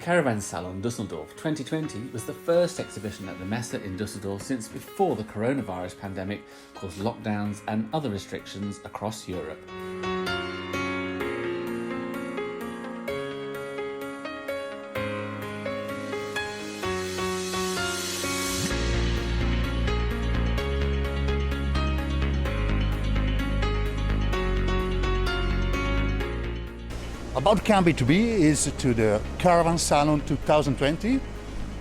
Caravan Salon Düsseldorf 2020 was the first exhibition at the Messe in Düsseldorf since before the coronavirus pandemic caused lockdowns and other restrictions across Europe. Aboutcamp BtoB is to the Caravan Salon 2020.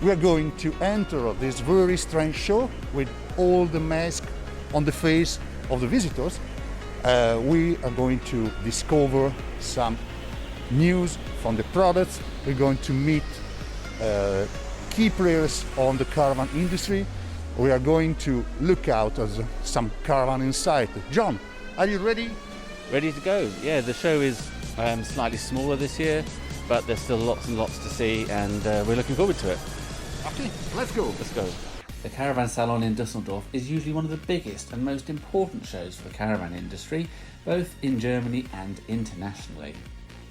We are going to enter this very strange show with all the masks on the face of the visitors. We are going to discover some news from the products. We're going to meet key players on the caravan industry. We are going to look out at some caravan insight. John, are you ready? Ready to go. Yeah, the show is slightly smaller this year, but there's still lots and lots to see, and we're looking forward to it. Okay, let's go. Let's go. The Caravan Salon in Düsseldorf is usually one of the biggest and most important shows for the caravan industry, both in Germany and internationally.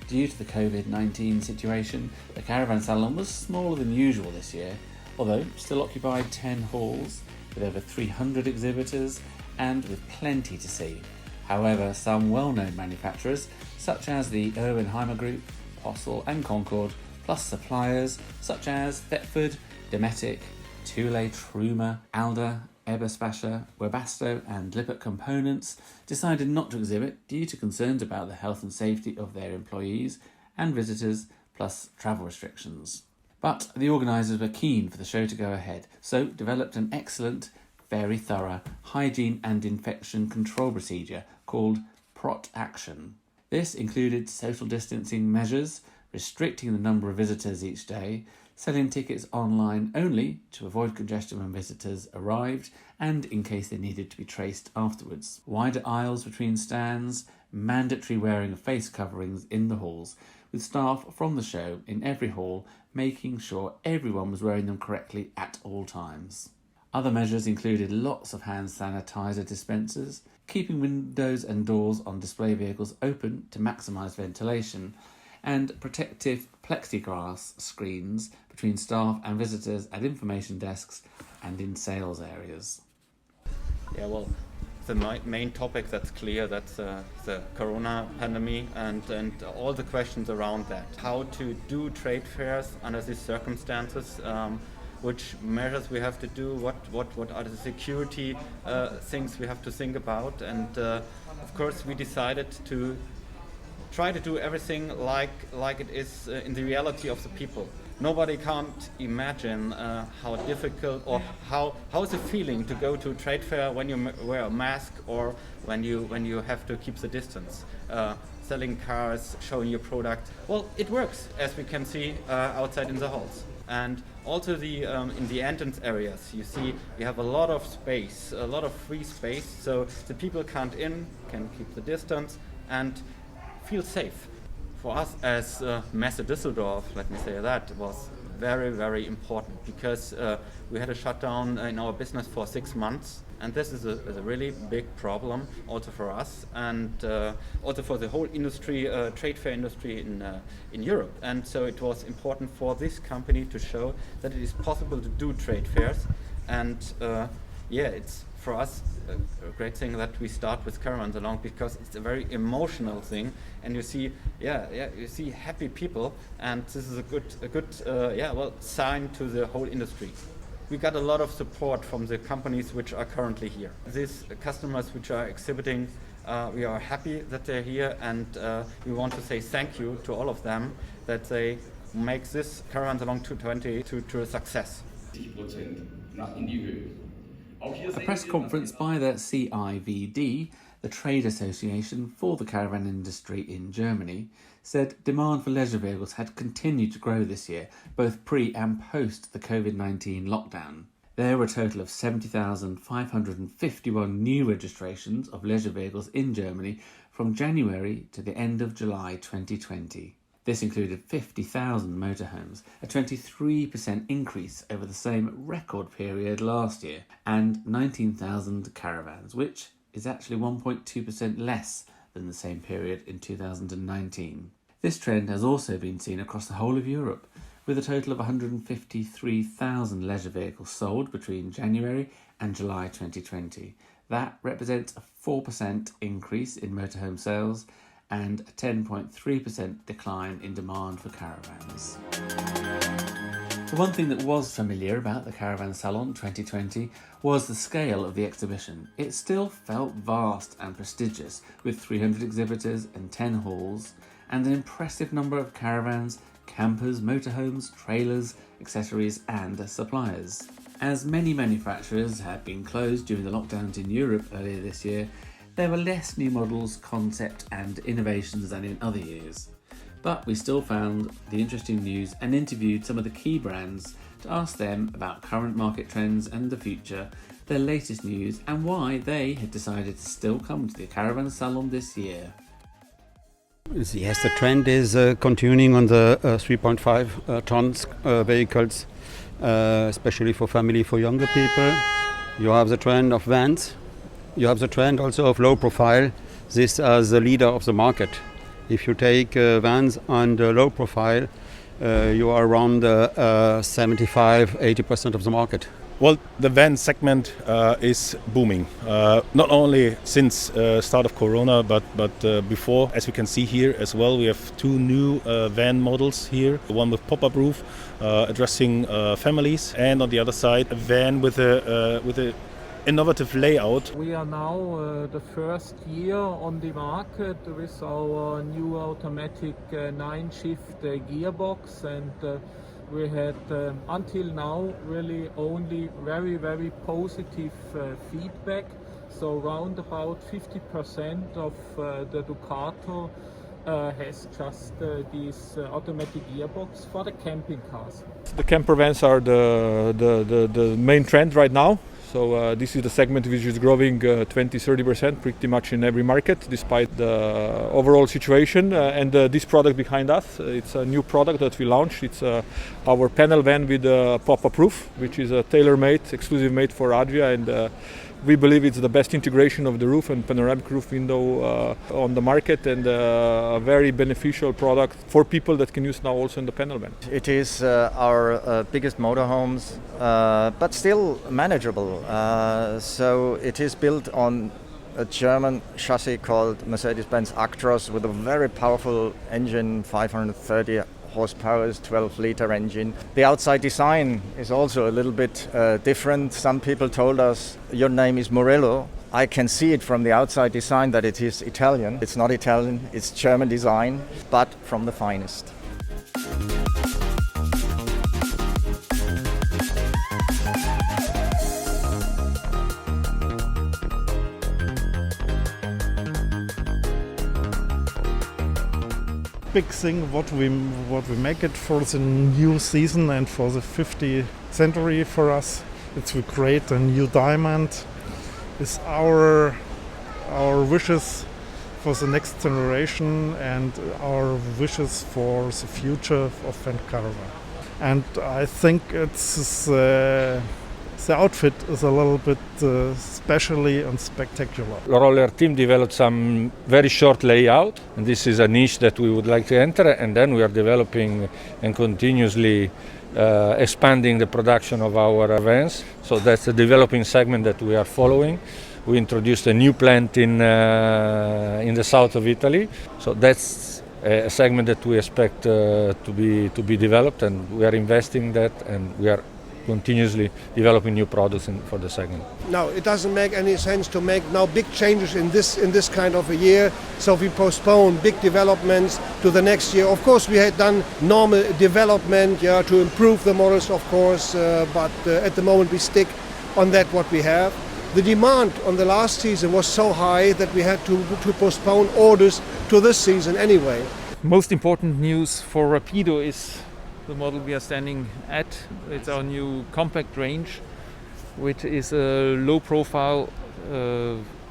Due to the COVID-19 situation, the Caravan Salon was smaller than usual this year, although still occupied 10 halls with over 300 exhibitors and with plenty to see. However, some well-known manufacturers, such as the Heimann Group, Pozzi and Concord, plus suppliers such as Thetford, Dometic, Thule, Truma, Alder, Eberspacher, Webasto and Lippert Components, decided not to exhibit due to concerns about the health and safety of their employees and visitors, plus travel restrictions. But the organisers were keen for the show to go ahead, so developed an excellent, very thorough hygiene and infection control procedure called Prot Action. This included social distancing measures, restricting the number of visitors each day, selling tickets online only to avoid congestion when visitors arrived and in case they needed to be traced afterwards, wider aisles between stands, mandatory wearing of face coverings in the halls, with staff from the show in every hall making sure everyone was wearing them correctly at all times. Other measures included lots of hand sanitizer dispensers, keeping windows and doors on display vehicles open to maximise ventilation, and protective plexiglass screens between staff and visitors at information desks and in sales areas. Yeah, well, the main topic that's clear, that's the corona pandemic and all the questions around that. How to do trade fairs under these circumstances, which measures we have to do, what are the security things we have to think about, and of course we decided to try to do everything like it is in the reality of the people. Nobody can't imagine how difficult or how is the feeling to go to a trade fair when you wear a mask or when you have to keep the distance. Selling cars, showing your product. Well, it works, as we can see outside in the halls. And also in the entrance areas, you see we have a lot of space, a lot of free space, so the people can keep the distance and feel safe. For us as Messe Düsseldorf, let me say that, was very, very important because we had a shutdown in our business for 6 months, and this is a really big problem also for us and also for the whole industry, trade fair industry in Europe. And so it was important for this company to show that it is possible to do trade fairs, and it's for us a great thing that we start with Caravan Salon because it's a very emotional thing, and you see happy people, and this is a good sign to the whole industry. We got a lot of support from the companies which are currently here. These customers which are exhibiting, we are happy that they're here, and we want to say thank you to all of them that they make this Caravan Salon 220 to a success. A press conference by the CIVD, the trade association for the caravan industry in Germany, said demand for leisure vehicles had continued to grow this year, both pre and post the COVID-19 lockdown. There were a total of 70,551 new registrations of leisure vehicles in Germany from January to the end of July 2020. This included 50,000 motorhomes, a 23% increase over the same record period last year, and 19,000 caravans, which is actually 1.2% less than the same period in 2019. This trend has also been seen across the whole of Europe, with a total of 153,000 leisure vehicles sold between January and July 2020. That represents a 4% increase in motorhome sales and a 10.3% decline in demand for caravans. The one thing that was familiar about the Caravan Salon 2020 was the scale of the exhibition. It still felt vast and prestigious, with 300 exhibitors and 10 halls, and an impressive number of caravans, campers, motorhomes, trailers, accessories and suppliers. As many manufacturers had been closed during the lockdowns in Europe earlier this year, there were less new models, concept and innovations than in other years. But we still found the interesting news and interviewed some of the key brands to ask them about current market trends and the future, their latest news and why they had decided to still come to the Caravan Salon this year. Yes, the trend is continuing on the 3.5 tons vehicles, especially for family, for younger people. You have the trend of vans. You have the trend also of low profile. This as the leader of the market. If you take vans on the low profile, you are around 75-80% of the market. Well, the van segment is booming. Not only since start of Corona, but before. As we can see here as well, we have two new van models here. One with pop-up roof, addressing families, and on the other side, a van with a innovative layout. We are now the first year on the market with our new automatic 9-shift gearbox, and we had until now really only very positive feedback. So around about 50% of the Ducato has just this automatic gearbox for the camping cars. The camper vans are the main trend right now. So this is the segment which is growing 20-30% pretty much in every market, despite the overall situation. And this product behind us, it's a new product that we launched. It's our panel van with a pop-up roof, which is a tailor-made, exclusive made for Adria, and we believe it's the best integration of the roof and panoramic roof window on the market, and a very beneficial product for people that can use now also in the panel van. It is our biggest motorhomes, but still manageable. So it is built on a German chassis called Mercedes-Benz Actros with a very powerful engine, 530 horsepower, 12-liter engine. The outside design is also a little bit different. Some people told us, your name is Morello. I can see it from the outside design that it is Italian. It's not Italian, it's German design, but from the finest. Big thing what we make it for the new season and for the 50th century for us. It's we create a new diamond. It's our wishes for the next generation and our wishes for the future of Van Caravan. And I think it's the outfit is a little bit specially and spectacular. The roller team developed some very short layout, and this is a niche that we would like to enter, and then we are developing and continuously expanding the production of our vans. So that's the developing segment that we are following. We introduced a new plant in the south of Italy, so that's a segment that we expect to be developed, and we are investing in that, and we are continuously developing new products for the segment. No, it doesn't make any sense to make now big changes in this kind of a year, so we postpone big developments to the next year. Of course, we had done normal development, to improve the models, of course, but at the moment we stick on that what we have. The demand on the last season was so high that we had to postpone orders to this season anyway. Most important news for Rapido is the model we are standing at. It's our new compact range, which is a low profile,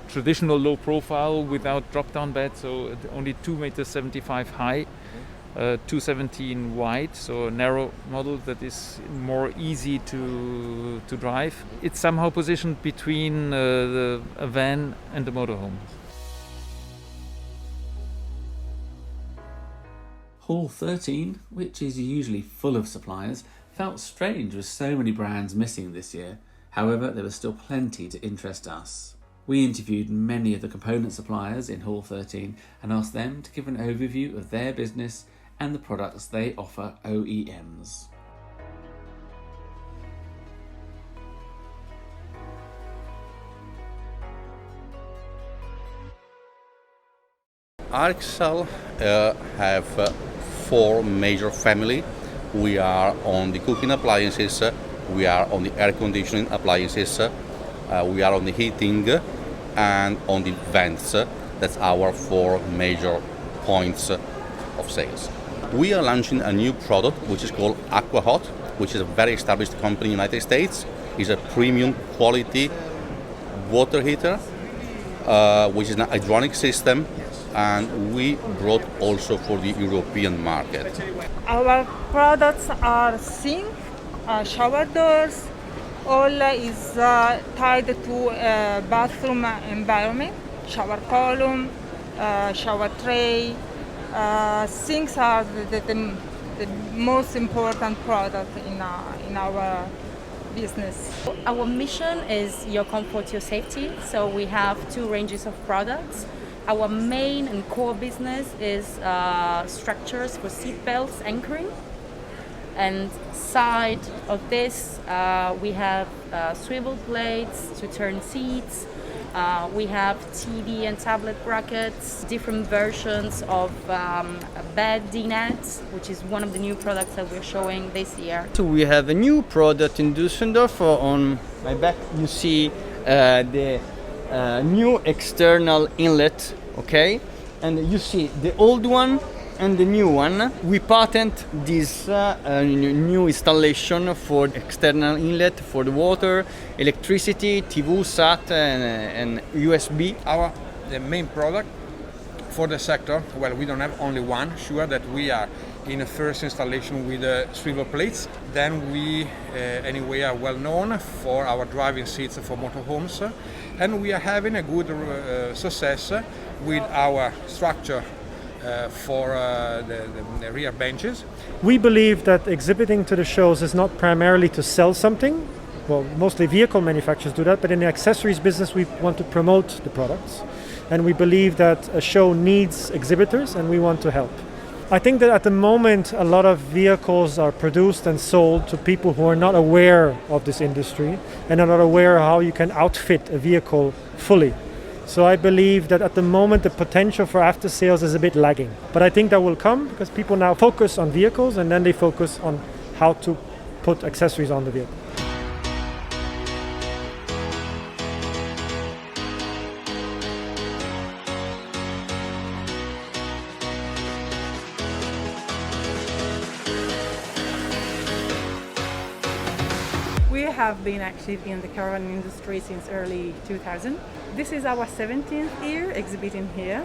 traditional low profile without drop down bed, so only 2.75 meters high, 2.17 wide, so a narrow model that is more easy to drive. It's somehow positioned between a van and a motorhome. Hall 13, which is usually full of suppliers, felt strange with so many brands missing this year. However, there was still plenty to interest us. We interviewed many of the component suppliers in Hall 13 and asked them to give an overview of their business and the products they offer OEMs. Arxal have four major family. We are on the cooking appliances, we are on the air conditioning appliances, we are on the heating and on the vents. That's our four major points of sales. We are launching a new product which is called AquaHot, which is a very established company in the United States. It's a premium quality water heater, which is an hydronic system, and we brought also for the European market. Our products are sink, shower doors, all is tied to bathroom environment, shower column, shower tray. Sinks are the most important product in our business. Our mission is your comfort, your safety. So we have two ranges of products. Our main and core business is structures for seat belts anchoring. And side of this, we have swivel plates to turn seats. We have TV and tablet brackets, different versions of bed dinettes, which is one of the new products that we're showing this year. So we have a new product in Düsseldorf. On my back you see the new external inlet, okay? And you see the old one and the new one. We patent this new installation for external inlet for the water, electricity, TV, SAT and USB. The main product for the sector, well, we don't have only one, sure that we are in a first installation with swivel plates. Then we anyway are well known for our driving seats for motorhomes, and we are having a good success with our structure for the rear benches. We believe that exhibiting to the shows is not primarily to sell something. Well, mostly vehicle manufacturers do that, but in the accessories business we want to promote the products. And we believe that a show needs exhibitors and we want to help. I think that at the moment a lot of vehicles are produced and sold to people who are not aware of this industry and are not aware how you can outfit a vehicle fully. So I believe that at the moment the potential for after sales is a bit lagging. But I think that will come because people now focus on vehicles and then they focus on how to put accessories on the vehicle. We have been active in the caravan industry since early 2000. This is our 17th year exhibiting here.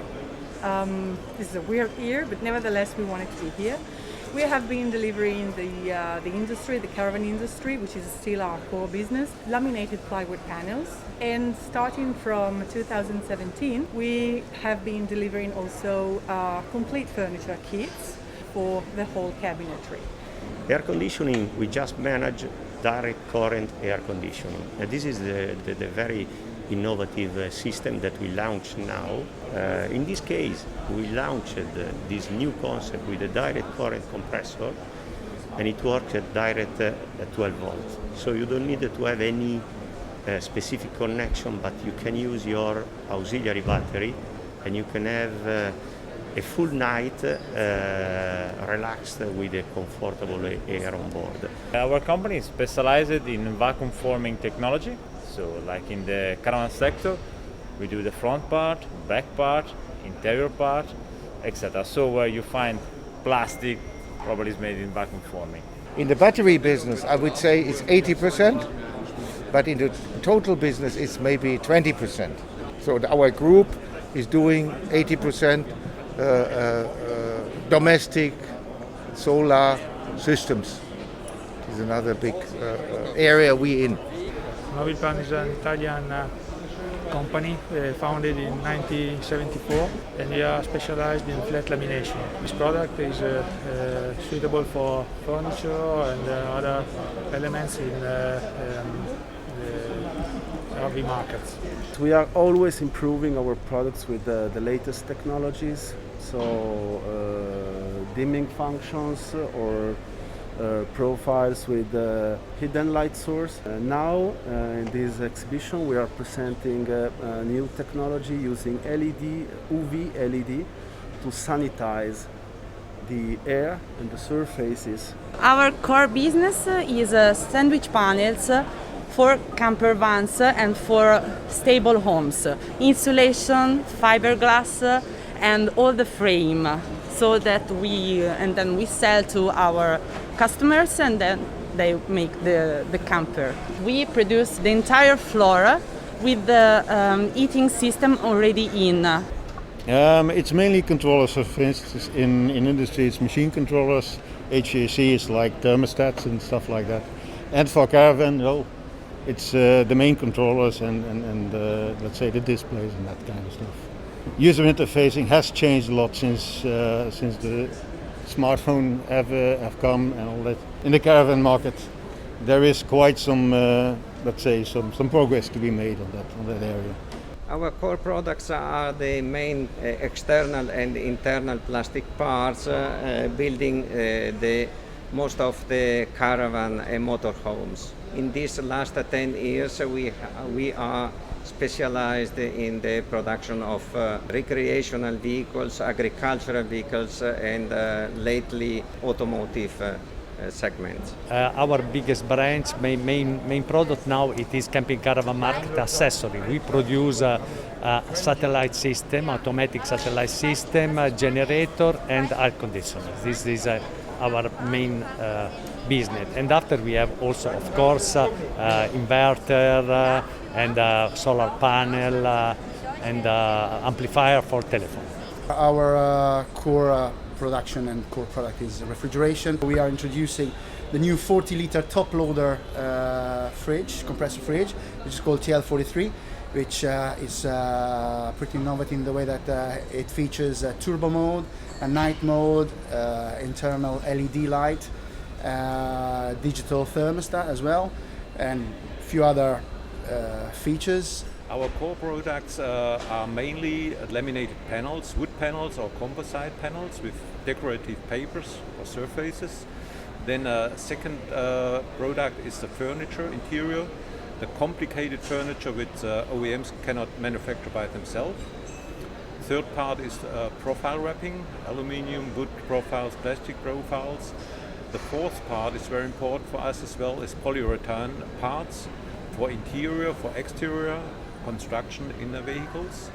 This is a weird year, but nevertheless we wanted to be here. We have been delivering the industry, the caravan industry, which is still our core business, laminated plywood panels. And starting from 2017, we have been delivering also complete furniture kits for the whole cabinetry. Air conditioning, we just manage direct current air conditioning. And this is the very innovative system that we launch now. In this case, we launched this new concept with a direct current compressor, and it works at direct at 12 volts. So you don't need to have any specific connection, but you can use your auxiliary battery, and you can have a full night relaxed with a comfortable air on board. Our company is specialized in vacuum forming technology. So like in the caravan sector, we do the front part, back part, interior part, etc. So where you find plastic, probably is made in vacuum forming. In the battery business, I would say it's 80%, but in the total business, it's maybe 20%. So our group is doing 80% domestic solar systems. It's another big area we in. Mobile Plan is an Italian company founded in 1974, and we are specialized in flat lamination. This product is suitable for furniture and other elements in the RV markets. We are always improving our products with the latest technologies, so dimming functions or profiles with hidden light source. Now in this exhibition we are presenting a new technology using LED, UV LED to sanitize the air and the surfaces. Our core business is sandwich panels for camper vans and for stable homes, insulation, fiberglass, and all the frame, so that then we sell to our customers, and then they make the camper. We produce the entire floor with the heating system already in. It's mainly controllers. So for instance, in industry it's machine controllers, HVAC is like thermostats and stuff like that. And for caravan, well, it's the main controllers and let's say the displays and that kind of stuff. User interfacing has changed a lot since the smartphone have come and all that. In the caravan market, there is quite some, let's say, some progress to be made on that area. Our core products are the main external and internal plastic parts building the most of the caravan and motorhomes. In these last 10 years, we are specialized in the production of recreational vehicles, agricultural vehicles, and lately automotive segments. Our biggest branch, main product now, it is camping caravan market accessory. We produce a satellite system, automatic satellite system, generator, and air conditioner. This is our main business. And after we have also, of course, inverter and solar panel and amplifier for telephone. Our core production and core product is refrigeration. We are introducing the new 40-liter top loader fridge, compressor fridge, which is called TL43, which is pretty innovative in the way that it features a turbo mode, a night mode, internal LED light, digital thermostat as well, and a few other features. Our core products are mainly laminated panels, wood panels or composite panels with decorative papers or surfaces. Then second product is the furniture interior, the complicated furniture which OEMs cannot manufacture by themselves. Third part is profile wrapping, aluminium, wood profiles, plastic profiles. The fourth part is very important for us as well, is polyurethane parts for interior, for exterior construction in the vehicles.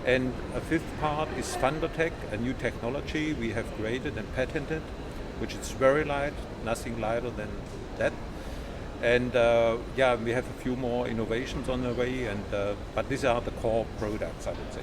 And a fifth part is Thundertech, a new technology we have created and patented, which is very light, nothing lighter than that. And we have a few more innovations on the way, and but these are the core products, I would say.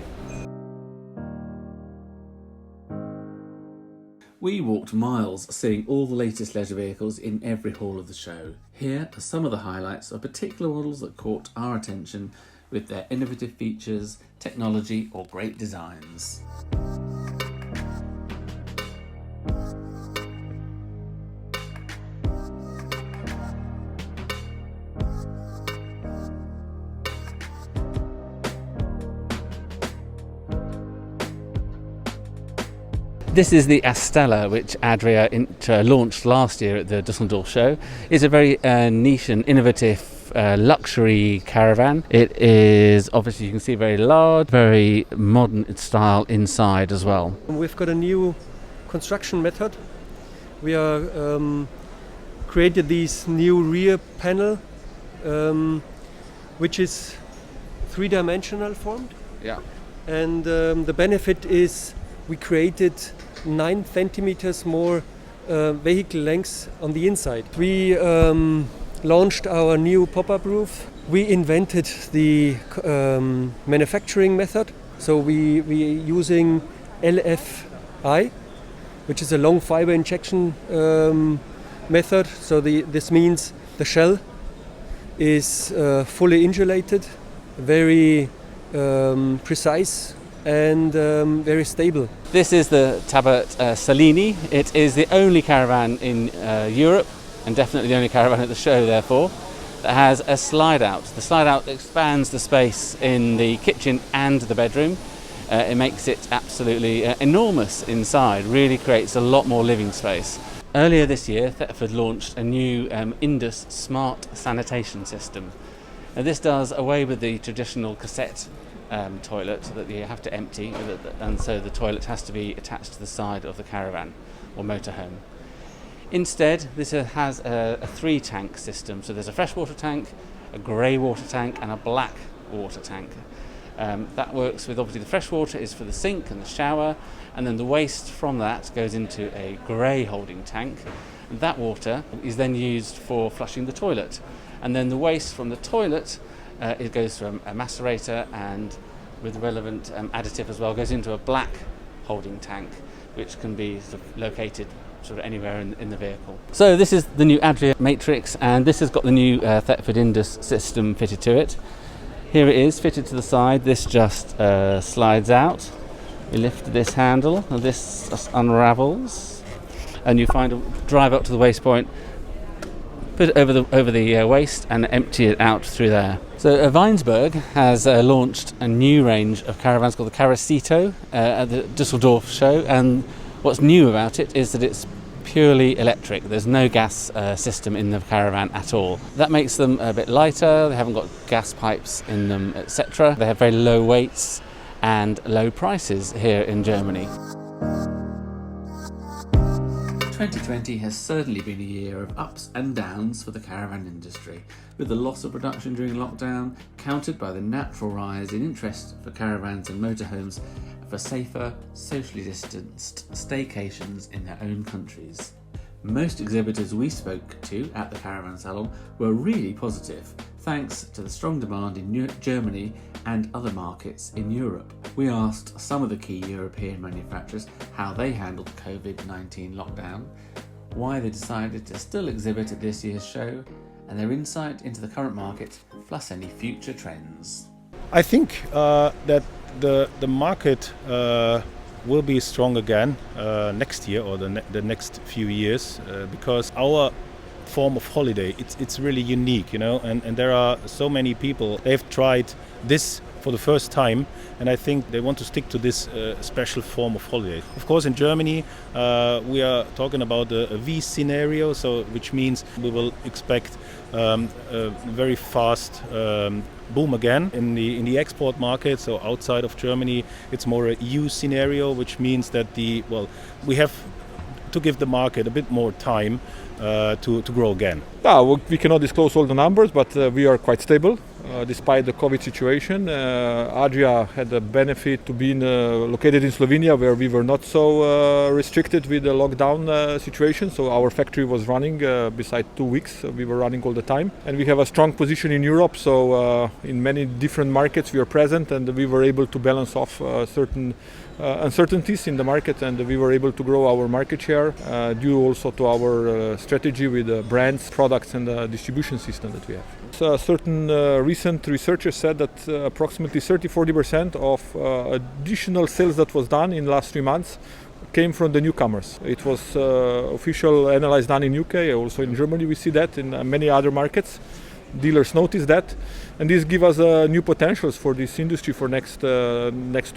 We walked miles seeing all the latest leisure vehicles in every hall of the show. Here are some of the highlights of particular models that caught our attention with their innovative features, technology or great designs. This is the Astella, which Andrea launched last year at the Düsseldorf show. It's a very niche and innovative luxury caravan. It is, obviously you can see, very large, very modern in style inside as well. We've got a new construction method. We are created this new rear panel, which is three-dimensional formed. Yeah. And the benefit is we created 9 centimeters more vehicle length on the inside. We launched our new pop-up roof. We invented the manufacturing method. So we using LFI, which is a long fiber injection method. So this means the shell is fully insulated, very precise and very stable. This is the Tabot Salini. It is the only caravan in Europe, and definitely the only caravan at the show therefore, that has a slide out. The slide out expands the space in the kitchen and the bedroom. It makes it absolutely enormous inside, really creates a lot more living space. Earlier this year, Thetford launched a new Indus smart sanitation system. Now, this does away with the traditional cassette toilet that you have to empty, and so the toilet has to be attached to the side of the caravan or motorhome. Instead, this has a 3-tank system. So there's a freshwater tank, a grey water tank and a black water tank. That works with, obviously the fresh water is for the sink and the shower, and then the waste from that goes into a grey holding tank. And that water is then used for flushing the toilet. And then the waste from the toilet it goes through a macerator, and with relevant additive as well, goes into a black holding tank, which can be sort of located sort of anywhere in the vehicle. So this is the new Adria Matrix, and this has got the new Thetford Indus system fitted to it. Here it is, fitted to the side. This just slides out. You lift this handle, and this just unravels, and you drive up to the waste point, put it over the waste, and empty it out through there. So Weinsberg has launched a new range of caravans called the Caracito at the Düsseldorf show, and what's new about it is that it's purely electric. There's no gas system in the caravan at all. That makes them a bit lighter. They haven't got gas pipes in them, etc. They have very low weights and low prices here in Germany. 2020 has certainly been a year of ups and downs for the caravan industry, with the loss of production during lockdown countered by the natural rise in interest for caravans and motorhomes for safer, socially distanced staycations in their own countries. Most exhibitors we spoke to at the Caravan Salon were really positive, thanks to the strong demand in Germany and other markets in Europe. We asked some of the key European manufacturers how they handled the COVID-19 lockdown, why they decided to still exhibit at this year's show, and their insight into the current market, plus any future trends. I think that the market will be strong again next year or the next few years because our form of holiday, it's really unique, you know, and there are so many people, they've tried this for the first time, and I think they want to stick to this special form of holiday. Of course, in Germany, we are talking about a V scenario, so which means we will expect a very fast boom again in the export market. So outside of Germany, it's more a U scenario, which means that we have to give the market a bit more time to grow again. We cannot disclose all the numbers, but we are quite stable despite the COVID situation. Adria had the benefit to be located in Slovenia, where we were not so restricted with the lockdown situation. So our factory was running beside 2 weeks. We were running all the time, and we have a strong position in Europe. So in many different markets we are present, and we were able to balance off certain uncertainties in the market, and we were able to grow our market share due also to our strategy with brands, products, and the distribution system that we have. So certain recent researchers said that approximately 30-40% of additional sales that was done in the last 3 months came from the newcomers. It was official analysis done in UK, also in Germany we see that, in many other markets. Dealers notice that, and this gives us new potentials for this industry for next 2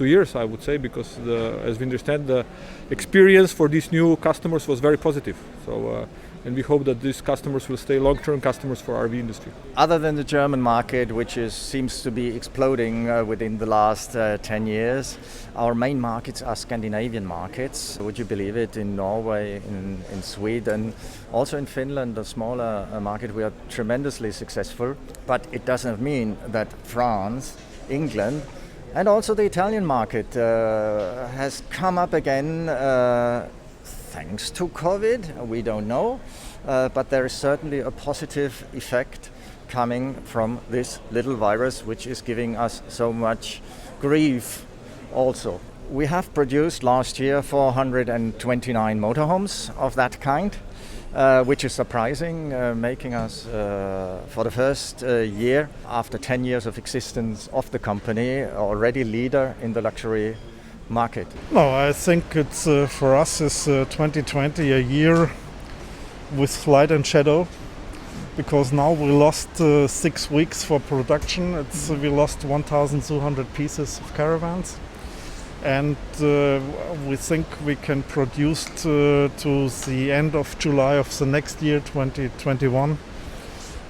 years, I would say, because as we understand, the experience for these new customers was very positive. So, and we hope that these customers will stay long-term customers for RV industry. Other than the German market, which seems to be exploding within the last 10 years, our main markets are Scandinavian markets. Would you believe it? In Norway, in Sweden, also in Finland, a smaller market, we are tremendously successful. But it doesn't mean that France, England, and also the Italian market has come up again thanks to COVID. We don't know, but there is certainly a positive effect coming from this little virus, which is giving us so much grief also. We have produced last year 429 motorhomes of that kind, which is surprising, making us for the first year after 10 years of existence of the company already leader in the luxury market. No, I think it's for us is 2020 a year with light and shadow, because now we lost 6 weeks for production. We lost 1,200 pieces of caravans, and we think we can produce to the end of July of the next year, 2021,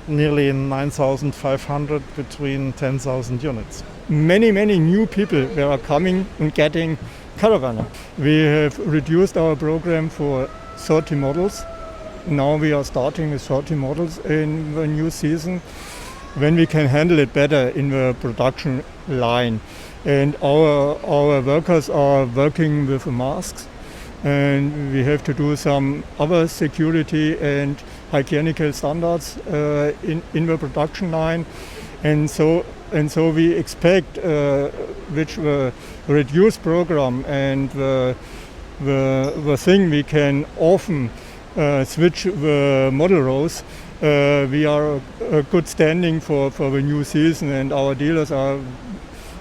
nearly 9,500, between 10,000 units. Many new people were coming and getting Caravan. We have reduced our program for 30 models. Now we are starting with 30 models in the new season, when we can handle it better in the production line. And our workers are working with masks, and we have to do some other security and hygienical standards in the production line. And so we expect which the reduced program and the thing we can often switch the model rows. We are a good standing for the new season, and our dealers are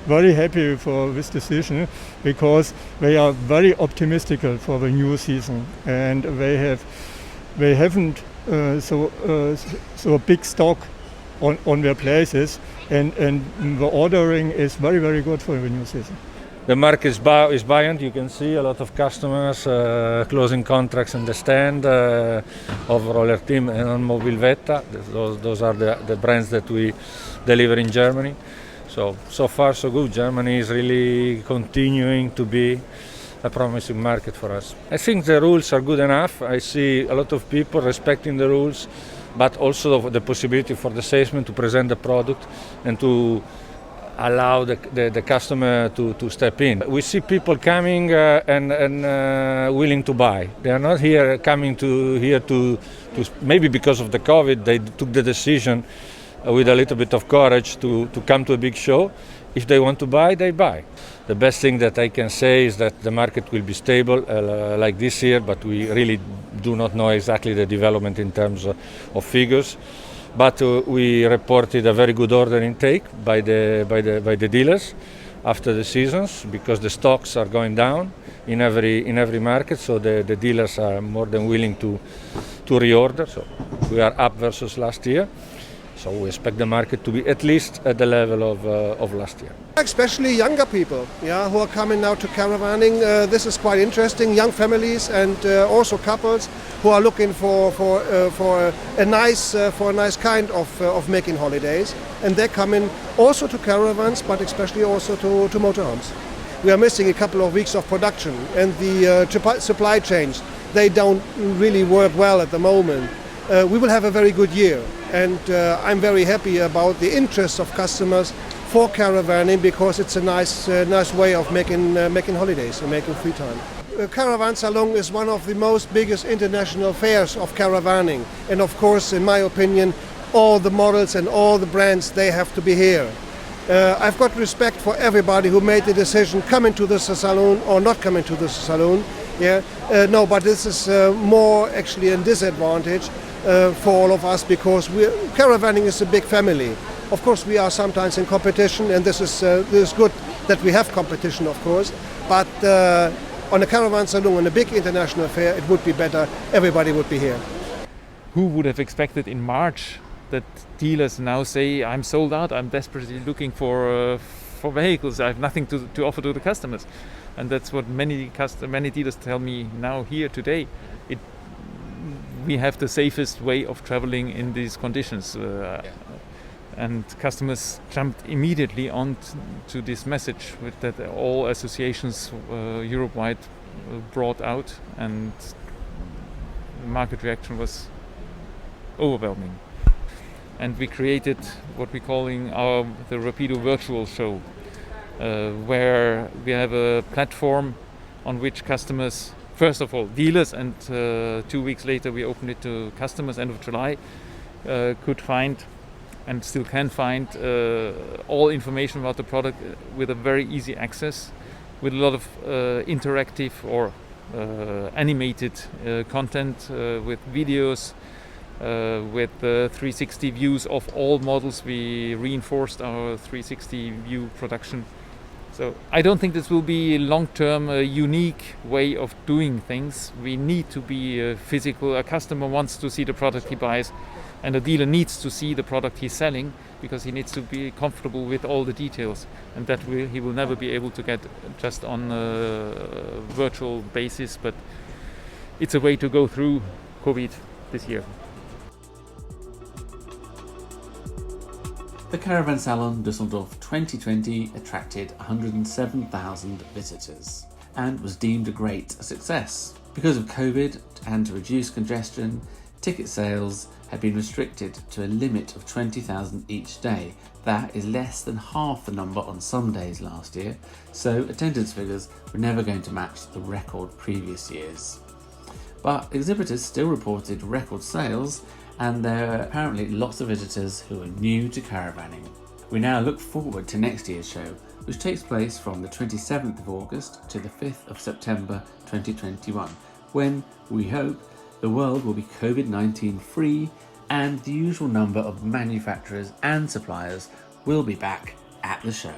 very happy for this decision, because they are very optimistic for the new season, and they haven't so a big stock on their places, and the ordering is very good for the new season. The market is buoyant. You can see a lot of customers closing contracts in the stand of Roller Team and on Mobilvetta. Those are the brands that we deliver in Germany. So far so good. Germany is really continuing to be a promising market for us. I think the rules are good enough. I see a lot of people respecting the rules, but also the possibility for the salesman to present the product and to allow the customer to step in. We see people coming and willing to buy. They are not coming here to maybe because of the COVID, they took the decision with a little bit of courage to come to a big show. If they want to buy, they buy. The best thing that I can say is that the market will be stable like this year, but we really do not know exactly the development in terms of figures. But we reported a very good order intake by the dealers after the seasons, because the stocks are going down in every market, so the dealers are more than willing to reorder. So we are up versus last year. So we expect the market to be at least at the level of last year. Especially younger people, who are coming now to caravanning. This is quite interesting. Young families and also couples who are looking for a nice kind of making holidays, and they're coming also to caravans, but especially also to motorhomes. We are missing a couple of weeks of production, and the supply chains, they don't really work well at the moment. We will have a very good year, and I'm very happy about the interest of customers for caravanning, because it's a nice way of making holidays and making free time. Caravan Salon is one of the most biggest international fairs of caravanning, and of course, in my opinion, all the models and all the brands, they have to be here. I've got respect for everybody who made the decision coming to the salon or not coming to the salon. No, but this is more actually a disadvantage for all of us, because caravanning is a big family. Of course, we are sometimes in competition, and this is good that we have competition, of course. But on a Caravan Salon, on a big international fair, it would be better. Everybody would be here. Who would have expected in March that dealers now say, "I'm sold out. I'm desperately looking for vehicles. I have nothing to offer to the customers," and that's what many dealers tell me now here today. We have the safest way of traveling in these conditions. And customers jumped immediately on to this message that all associations Europe-wide brought out, and the market reaction was overwhelming. And we created what we're calling the Rapido Virtual Show, where we have a platform on which customers, first of all dealers, and 2 weeks later we opened it to customers, end of July, could find and still can find all information about the product with a very easy access, with a lot of interactive or animated content with videos, with 360 views of all models. We reinforced our 360 view production. So I don't think this will be a long-term unique way of doing things. We need to be physical. A customer wants to see the product he buys, and a dealer needs to see the product he's selling because he needs to be comfortable with all the details, and that he will never be able to get just on a virtual basis. But it's a way to go through COVID this year. The Caravan Salon Düsseldorf 2020 attracted 107,000 visitors and was deemed a great success. Because of COVID and to reduce congestion, ticket sales had been restricted to a limit of 20,000 each day. That is less than half the number on some days last year, so attendance figures were never going to match the record previous years. But exhibitors still reported record sales, and there are apparently lots of visitors who are new to caravanning. We now look forward to next year's show, which takes place from the 27th of August to the 5th of September 2021, when we hope the world will be COVID-19 free and the usual number of manufacturers and suppliers will be back at the show.